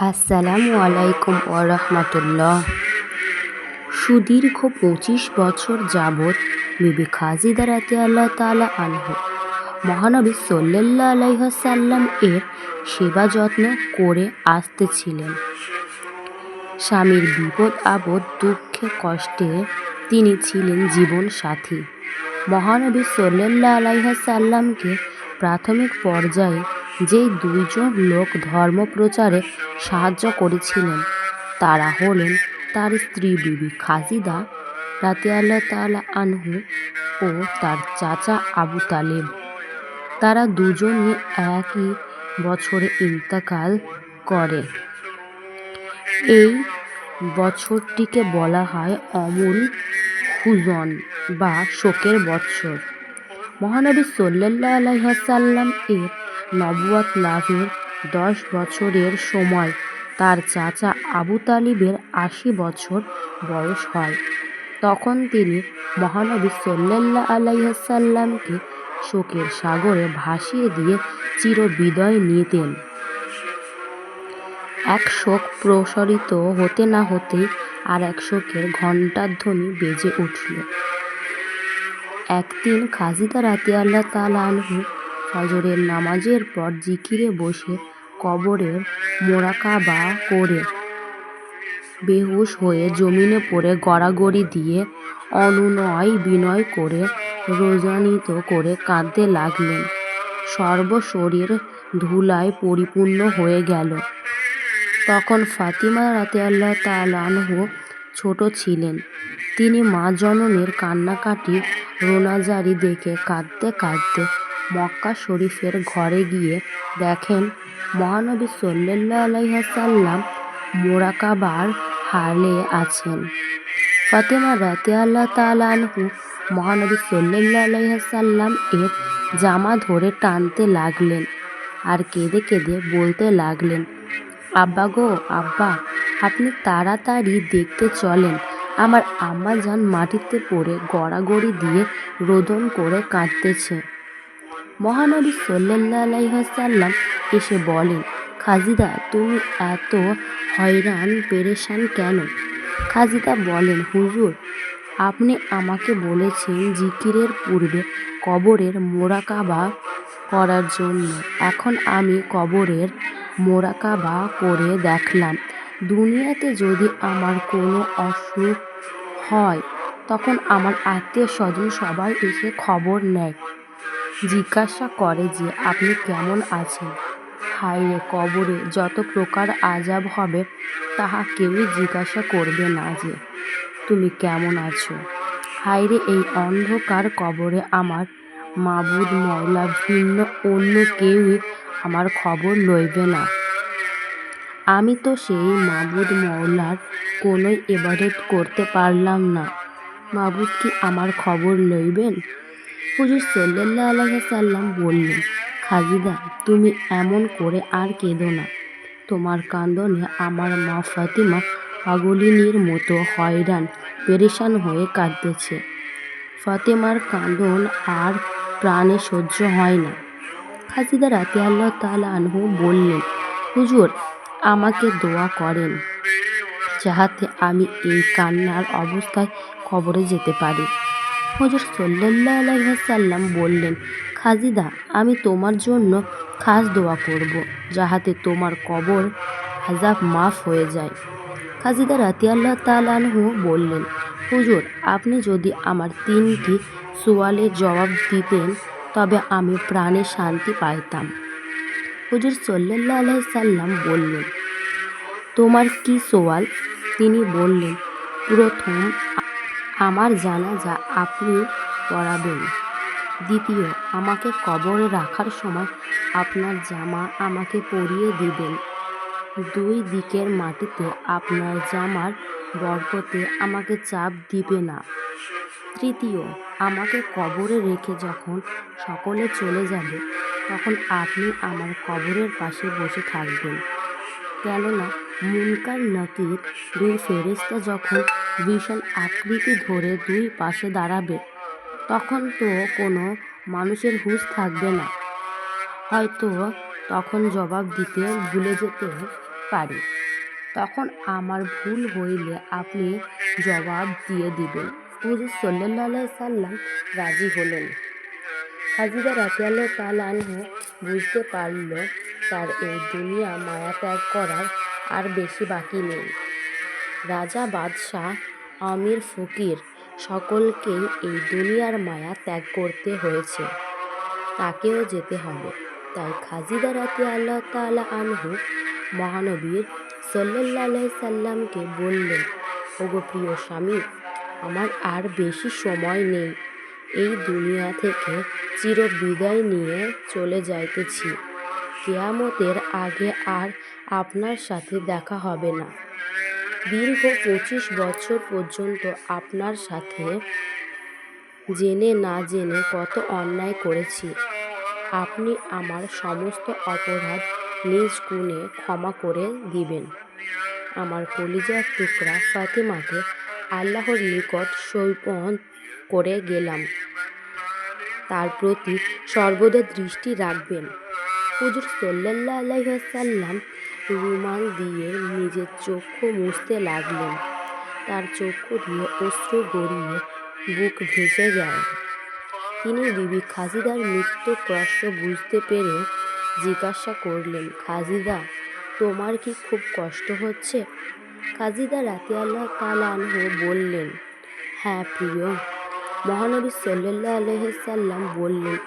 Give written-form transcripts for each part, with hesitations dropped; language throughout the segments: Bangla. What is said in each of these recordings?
আসসালামু আলাইকুম ওরহমাতুল্লাহ। সুদীর্ঘ ২৫ বছর যাবৎ বিবি খাদিজা রাদিয়াল্লাহু তাআলা আনহা মহানবী সাল্লাল্লাহু আলাইহি ওয়াসাল্লাম এর সেবা যত্ন করে আসতেছিলেন। স্বামীর বিপদ আপদ দুঃখে কষ্টে তিনি ছিলেন জীবন সাথী। মহানবী সাল্লাল্লাহু আলাইহি ওয়াসাল্লামকে প্রাথমিক পর্যায়ে যেই দুইজন লোক ধর্ম প্রচারে সাহায্য করেছিলেন তারা হলেন তার স্ত্রী বিবি খাদিজা রাদিয়াল্লাহু তাআলা আনহা ও তার চাচা আবু তালেব। তারা দুজনই একই বছরে ইন্তেকাল করে। এই বছরটিকে বলা হয় অমুল হুজন বা শোকের বৎসর। মহানবী সাল্লাল্লাহু আলাইহি ওয়াসাল্লাম এর নবুয়ত লাভের 10 বছরের সময় তার চাচা আবু তালিবের 80 বছর বয়স হয়। তখন তিনি মহানবী সাল্লাল্লাহু আলাইহি ওয়াসাল্লামকে শোকের সাগরে ভাসিয়ে দিয়ে চিরবিদায় নিতেন। এক শোক প্রসারিত হতে না হতেই আর এক শোকের ঘণ্টাধ্বনি বেজে উঠল। একদিন খাদিজা রাদিয়াল্লাহু তাআলা আনহা ফজরের নামাজের পর জিকিরে বসে কবরের মোরাকাবা করে বেহুশ হয়ে জমিনে পড়ে গড়াগড়ি দিয়ে অনুনয় বিনয় করে রোজানিত করে কাঁদতে লাগলেন। সর্বশরীর ধুলায় পরিপূর্ণ হয়ে গেল। তখন ফাতিমা রাদিয়াল্লাহু তাআলা আনহা ছোট ছিলেন। তিনি মা জননীর কান্নাকাটি রোনাজারি দেখে কাঁদতে কাঁদতে মক্কা শরীফের ঘরে গিয়ে দেখেন মহানবী সাল্লাল্লাহু আলাইহি ওয়াসাল্লাম মোরাকাবার হালে আছেন। ফাতিমা রাদিয়াল্লাহু তাআলা আনহা মহানবী সাল্লাল্লাহু আলাইহি ওয়াসাল্লাম এর জামা ধরে টানতে লাগলেন আর কেঁদে কেঁদে বলতে লাগলেন, আব্বা গো আব্বা, আপনি তাড়াতাড়ি দেখতে চলেন, আমার আম্মাজান মাটিতে পড়ে গড়াগড়ি দিয়ে রোদন করে কাঁদতেছে। মহানবী সাল্লাল্লাহু আলাইহি ওয়াসাল্লাম এসে বলেন, খাদিজা তুমি এত হয়রান পেরেশান কেন? খাদিজা বলেন, হুজুর আপনি আমাকে বলেছেন জিকিরের পূর্বে কবরের মোরাকাবা করার জন্য। এখন আমি কবরের মোরাকাবা করে দেখলাম, দুনিয়াতে যদি আমার কোনো অসুখ হয় তখন আমার আত্মীয় স্বজন সবাই এসে খবর নেয়, জিজ্ঞাসা করে যে আপনি কেমন আছেন। হায়রে, কবরে যত প্রকার আযাব হবে তাহা কেউই জিজ্ঞাসা করবে না যে তুমি কেমন আছো। হায়রে, এই অন্ধকার কবরে আমার মাবুদ মওলা ভিন্ন অন্য কেউই আমার খবর লইবে না। আমি তো সেই মাবুদ মওলার কোনোই ইবাদত করতে পারলাম না, মাবুদ কি আমার খবর লইবেন? হুজুর সাল্লাল্লাহু আলাইহি ওয়াসাল্লাম বললেন, খাদিজা তুমি এমন করে আর কেঁদো না। তোমার কান্দনে আমার মা ফাতিমা পাগলিনীর মতো হয়রান পেরেশান হয়ে কাঁদতেছে। ফাতিমার কান্দন আর প্রাণে সহ্য হয় না। খাদিজা রাদিয়াল্লাহু তাআলা আনহা বললেন, হুজুর আমাকে দোয়া করেন যাহাতে আমি এই কান্নার অবস্থায় কবরে যেতে পারি। হুজুর সাল্লাল্লাহু আলাইহি ওয়াসাল্লাম বললেন, খাদিজা আমি তোমার জন্য খাস দোয়া করব যাহাতে তোমার কবর আযাব মাফ হয়ে যায়। খাদিজা রাদিয়াল্লাহু তাআলা আনহা বললেন, হুজুর আপনি যদি আমার 3টি সুয়ালের জবাব দিতেন তবে আমি প্রাণে শান্তি পাইতাম। হুজুর সাল্লাল্লাহু আলাইহি ওয়াসাল্লাম বললেন, তোমার কি সওয়াল? তিনি বললেন, প্রথম আমার জানাজা আপনি পড়াবেন। দ্বিতীয়, আমাকে কবরে রাখার সময় আপনার জামা আমাকে পরিয়ে দিবেন। 2 দিকের মাটিতে আপনার জামার বরকতে আমাকে চাপ দিবে না। তৃতীয়, আমাকে কবরে রেখে যখন সকলে চলে যাবে তখন আপনি আমার কবরের পাশে বসে থাকবেন। কেননা মুনকার নাকির 2 ফেরেশতা যখন বিশাল আকৃতি ধরে 2 পাশে দাঁড়াবে তখন তো কোনো মানুষের হুঁশ থাকবে না। হয়তো তখন জবাব দিতে ভুলে যেতে পারি। তখন আমার ভুল হইলে আপনি জবাব দিয়ে দিবেন। হুজুর সাল্লাল্লাহু আলাইহি সাল্লাম রাজি হলেন। খাজিদা রাদিয়াল্লাহু তাআলা আনহু বুঝতে পারল তার এই দুনিয়া মায়া ত্যাগ করার আর বেশি বাকি নেই। রাজা, বাদশাহ, আমির, ফকির সকলকেই এই দুনিয়ার মায়া ত্যাগ করতে হয়েছে, তাকেও যেতে হবে। তাই খাজিদা রাদিয়াল্লাহু তাআলা আনহু মহানবী সাল্লাল্লাহু আলাইহি সাল্লামকে বললেন, ওগো প্রিয় স্বামী, আমার আর বেশি সময় নেই। এই দুনিয়া থেকে চিরবিদায় নিয়ে চলে যাইতেছি। কিয়ামতের আগে আর আপনার সাথে দেখা হবে না। দীর্ঘ 25 বছর পর্যন্ত আপনার সাথে জেনে না জেনে কত অন্যায় করেছি। আপনি আমার সমস্ত অপরাধ নিজ গুণে ক্ষমা করে দিবেন। আমার কলিজার টুকরা ফাতেমাকে আল্লাহর নিকট সমর্পণ করে গেলাম। তার প্রতি সর্বদা দৃষ্টি রাখবেন। হুজুর সাল্লাল্লাহু আলাইহি ওয়াসাল্লাম রুমাল দিয়ে নিজের চক্ষু মুছতে লাগলেন। তার চক্ষু দিয়ে অশ্রু গড়িয়ে বুক ভেসে যায়। তিনি বিবি খাজিদার মৃত্যুর কষ্ট বুঝতে পেরে জিজ্ঞাসা করলেন, খাজিদা, তোমার কি খুব কষ্ট হচ্ছে? খাজিদা রাদিয়াল্লাহু তাআলা আনহু বললেন, হ্যাঁ প্রিয়। মহানবী সাল্লাল্লাহু আলাইহি সাল্লাম বললেন,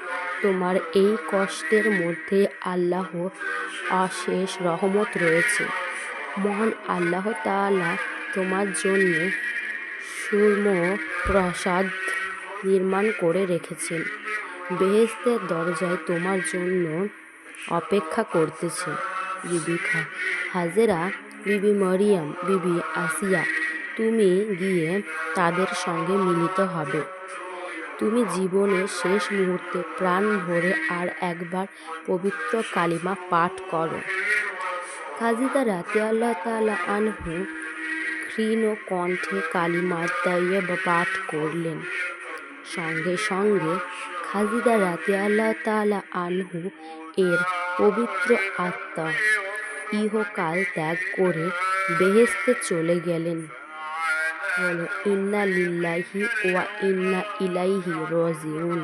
তোমার এই কষ্টের মধ্যে আল্লাহর অশেষ রহমত রয়েছে। মহান আল্লাহ তাআলা তোমার জন্য সুরম প্রাসাদ নির্মাণ করে রেখেছেন। বেহেশতের দরজায় তোমার জন্য অপেক্ষা করতেছে। বিবি হাজেরা, বিবি মরিয়ম, বিবি আসিয়া, তুমি গিয়ে তাদের সঙ্গে মিলিত হবে। তুমি জীবনের শেষ মুহূর্তে প্রাণ ভরে আর একবার পবিত্র কালিমা পাঠ করো। খাজিদা রাদিয়াল্লাহু তাআলা আনহু ক্ষীণ কণ্ঠে কালিমা তাইয়্যিবা পাঠ করলেন। সঙ্গে সঙ্গে খাজিদা রাদিয়াল্লাহু তাআলা আনহু এর পবিত্র আত্মা ইহকাল ত্যাগ করে বেহেশতে চলে গেলেন। বলো, ইন্না লিল্লাহি ওয়া ইন্না ইলাইহি রাজিউন।